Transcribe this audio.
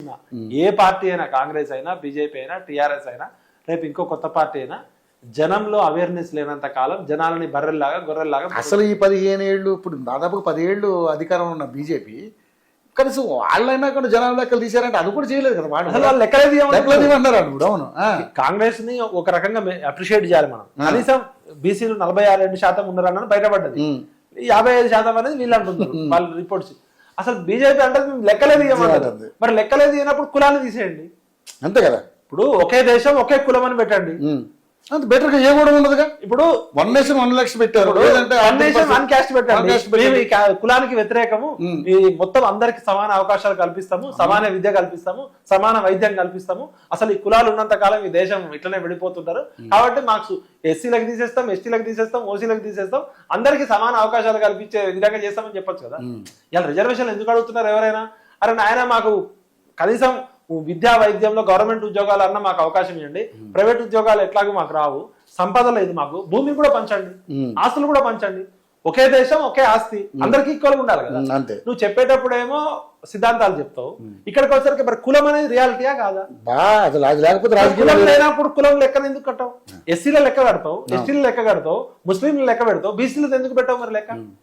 చేసినా ఏ పార్టీ అయినా, కాంగ్రెస్ అయినా, బీజేపీ అయినా, టీఆర్ఎస్ అయినా, రేపు ఇంకో కొత్త పార్టీ అయినా, జనంలో అవేర్నెస్ లేనంత కాలం జనాలని బర్రెల్లాగా గొర్రెల్లాగా అసలు ఈ 15 ఏళ్ళు ఇప్పుడు దాదాపు 10 ఏళ్ళు అధికారంలో ఉన్న బీజేపీ కనీసం వాళ్ళైనా కూడా జనాల లెక్కలు తీశారంటే అది కూడా చేయలేదు కదా. అసలు వాళ్ళు లెక్కలేదు అన్నారు ఇప్పుడు. అవును, కాంగ్రెస్ ని ఒక రకంగా అప్రిషియేట్ చేయాలి మనం. కనీసం బీసీలు 46% ఉన్నారని బయటపడ్డది. 55% అనేది వీళ్ళు అంటున్నారు వాళ్ళ రిపోర్ట్స్. అసలు బీజేపీ అంటే లెక్కలేదు ఇవ్వమంటారు. మరి లెక్కలేదు ఇవ్వనప్పుడు కులాన్ని తీసేయండి, అంతే కదా. ఇప్పుడు ఒకే దేశం ఒకే కులం అని పెట్టండి, అంత బెటర్ గా ఏ కూడా ఉండదుగా. ఇప్పుడు 1 నేషన్ 1 లక్ష పెట్టారు, 1 నేషన్ 1 క్యాస్ట్ పెట్టండి. మేము ఈ కులానికి వ్యతిరేకము, ఈ మొత్తం అందరికి సమాన అవకాశాలు కల్పిస్తాము, సమాన విద్య కల్పిస్తాము, సమాన వైద్యం కల్పిస్తాము. అసలు ఈ కులాలు ఉన్నంత కాలం ఈ దేశం ఇట్లనే విడిపోతుంటారు. కాబట్టి మాకు ఎస్సీలకు తీసేస్తాం, ఎస్టీలకు తీసేస్తాం, ఓసీలకు తీసేస్తాం, అందరికి సమాన అవకాశాలు కల్పించే విధంగా చేస్తామని చెప్పొచ్చు కదా. ఇలా రిజర్వేషన్లు ఎందుకు అడుగుతున్నారు ఎవరైనా? అరే నాయన మాకు కనీసం విద్యా వైద్యంలో గవర్నమెంట్ ఉద్యోగాలు అన్న మాకు అవకాశం ఇవ్వండి, ప్రైవేట్ ఉద్యోగాలు ఎట్లాగో మాకు రావు, సంపద లేదు మాకు, భూమి కూడా పంచండి, ఆస్తులు కూడా పంచండి, ఒకే దేశం ఒకే ఆస్తి, అందరికి ఈక్వల్ గా ఉండాలి కదా. నువ్వు చెప్పేటప్పుడేమో సిద్ధాంతాలు చెప్తావు, ఇక్కడికి వచ్చరికి మరి కులం అనేది రియాలిటీయా కాదా? కులం లేనప్పుడు కులం లెక్కను ఎందుకు కట్టావు? ఎస్సీల లెక్క కడతావు, ఎస్టీల లెక్క కడతావు, ముస్లింల లెక్క పెడతావు, బీసీలు ఎందుకు పెట్టావు మరి లెక్క?